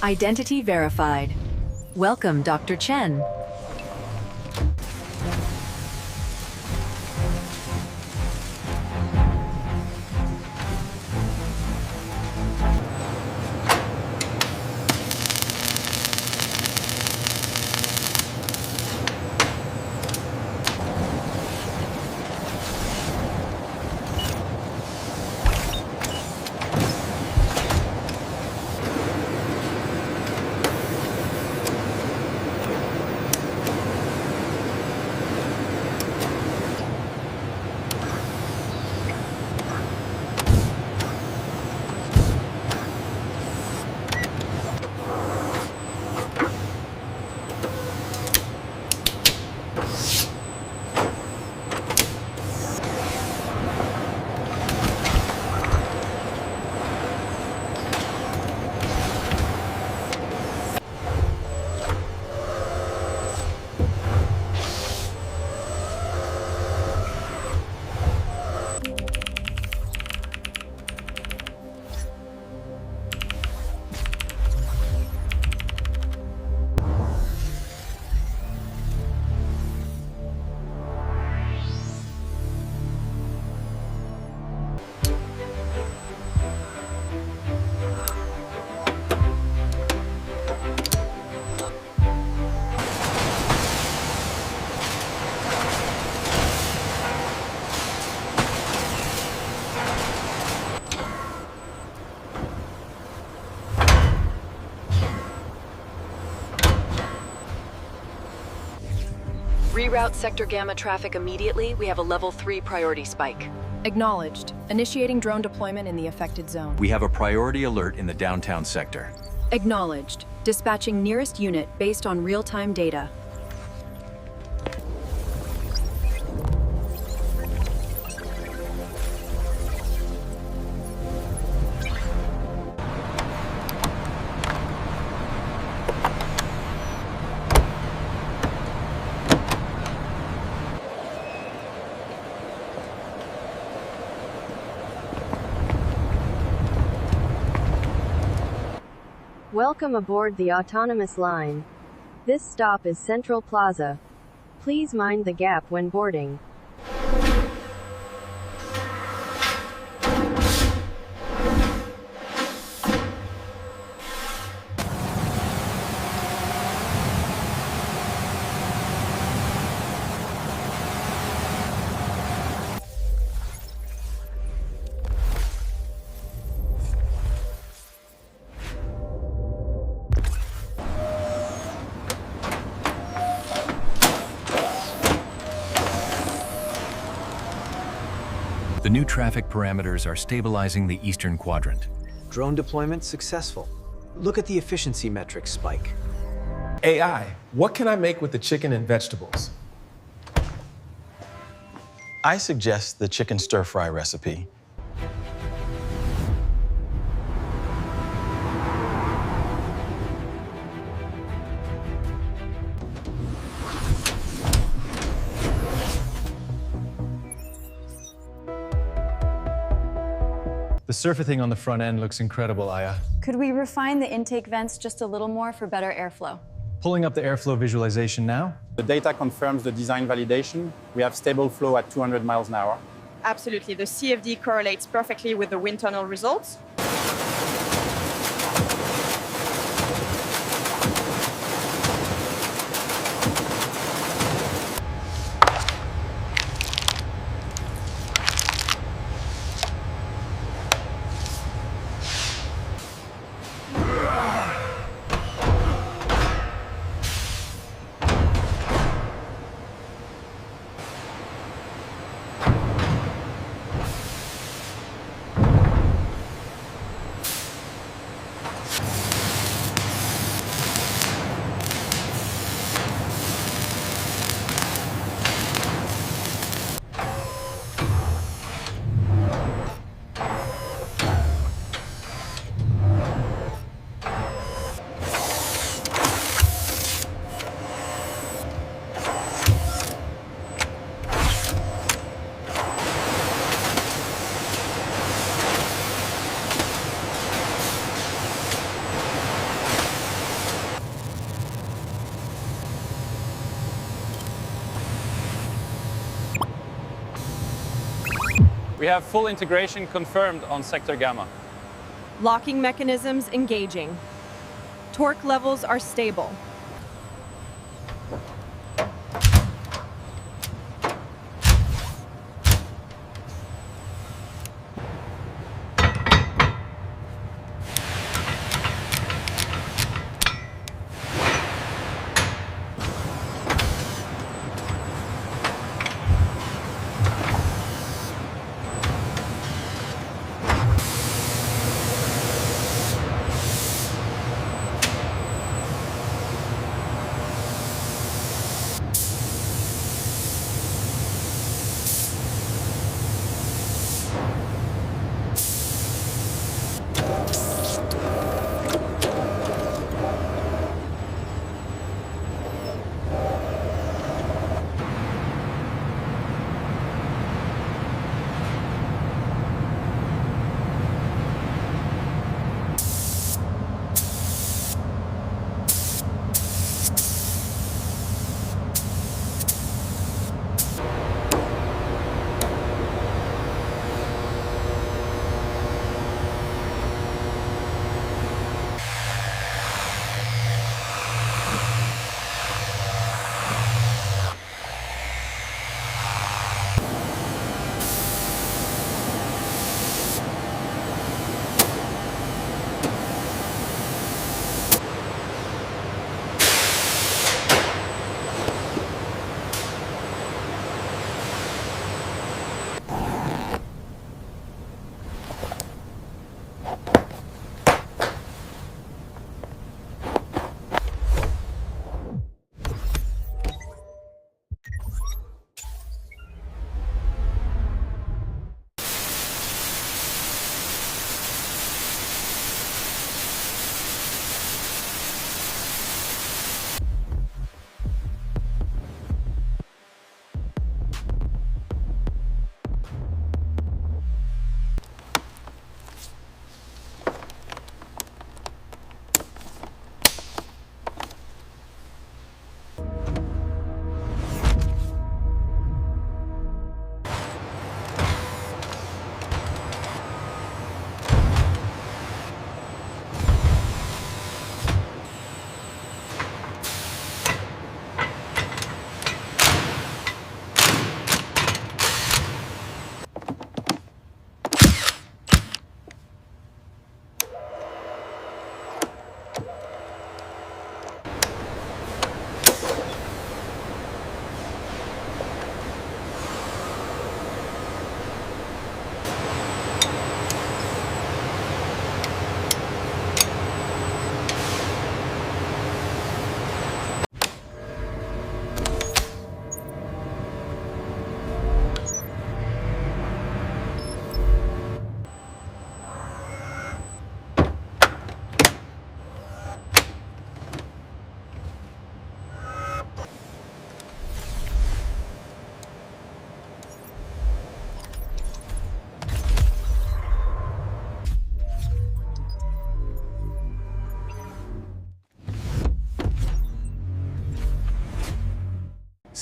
Identity verified. Welcome, Dr. Chen. Reroute Sector Gamma traffic immediately. We have a level 3 priority spike. Acknowledged. Initiating drone deployment in the affected zone. We have a priority alert in the downtown sector. Acknowledged. Dispatching nearest unit based on real-time data. Welcome aboard the autonomous line. This stop is Central Plaza. Please mind the gap when boarding. The new traffic parameters are stabilizing the eastern quadrant. Drone deployment successful. Look at the efficiency metrics spike. AI, what can I make with the chicken and vegetables? I suggest the chicken stir-fry recipe. The surfacing on the front end looks incredible, Aya. Could we refine the intake vents just a little more for better airflow? Pulling up the airflow visualization now. The data confirms the design validation. We have stable flow at 200 miles an hour. Absolutely. The CFD correlates perfectly with the wind tunnel results. We have full integration confirmed on sector gamma. Locking mechanisms engaging. Torque levels are stable.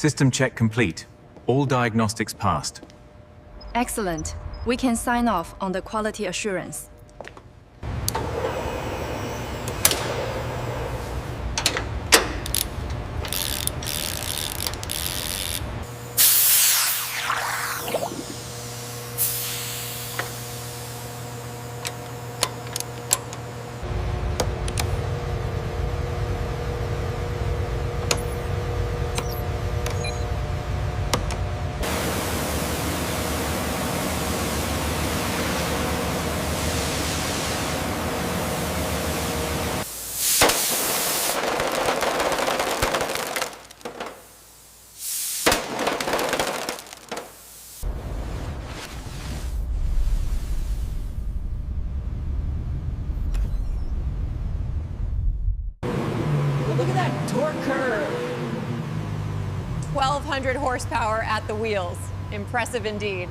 System check complete. All diagnostics passed. Excellent. We can sign off on the quality assurance. Look at that torque curve. 1,200 horsepower at the wheels. Impressive indeed.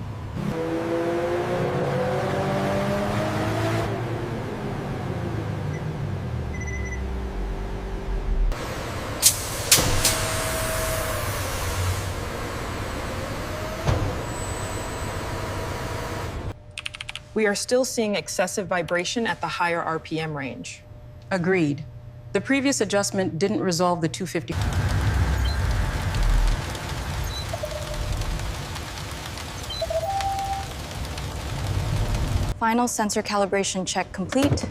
We are still seeing excessive vibration at the higher RPM range. Agreed. The previous adjustment didn't resolve the 250. Final sensor calibration check complete.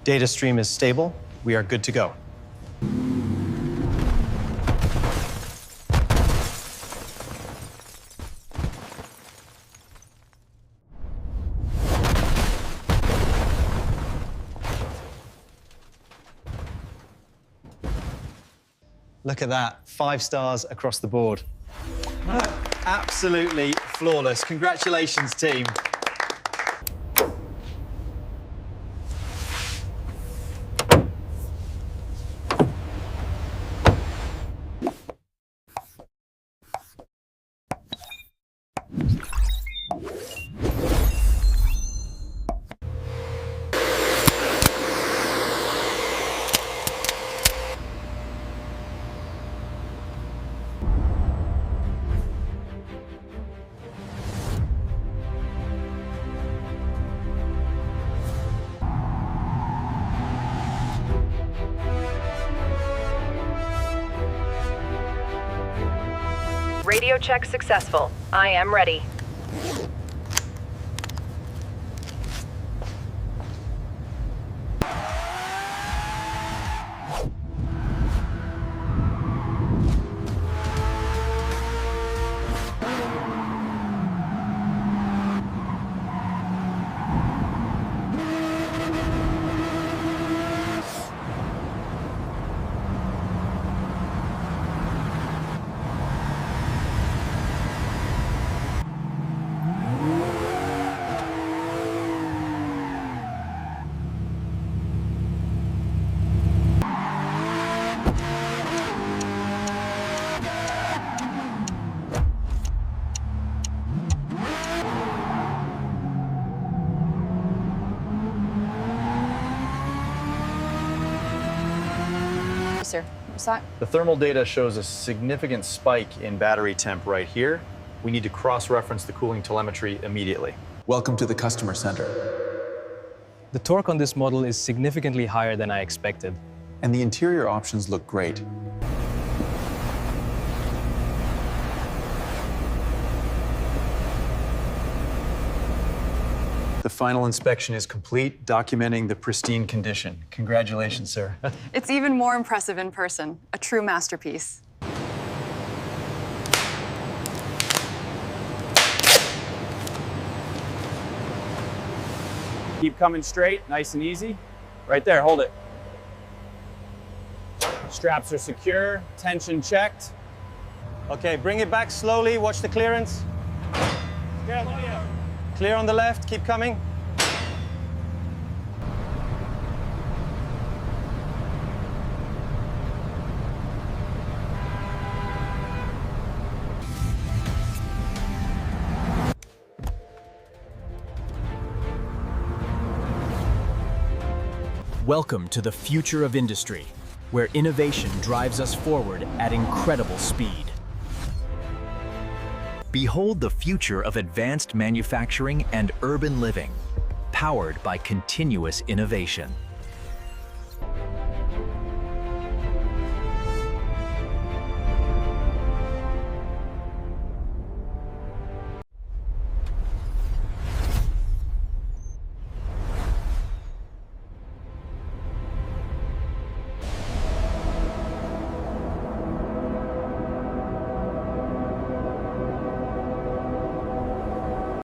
Data stream is stable. We are good to go. Look at that, 5 stars across the board. Absolutely flawless. Congratulations, team. Radio check successful. I am ready. Sir, what's that? The thermal data shows a significant spike in battery temp right here. We need to cross-reference the cooling telemetry immediately. Welcome to the customer center. The torque on this model is significantly higher than I expected. And the interior options look great. The final inspection is complete, documenting the pristine condition. Congratulations, sir. It's even more impressive in person. A true masterpiece. Keep coming straight, nice and easy. Right there, hold it. Straps are secure, tension checked. Okay, bring it back slowly. Watch the clearance. Clear on the left, keep coming. Welcome to the future of industry, where innovation drives us forward at incredible speed. Behold the future of advanced manufacturing and urban living, powered by continuous innovation.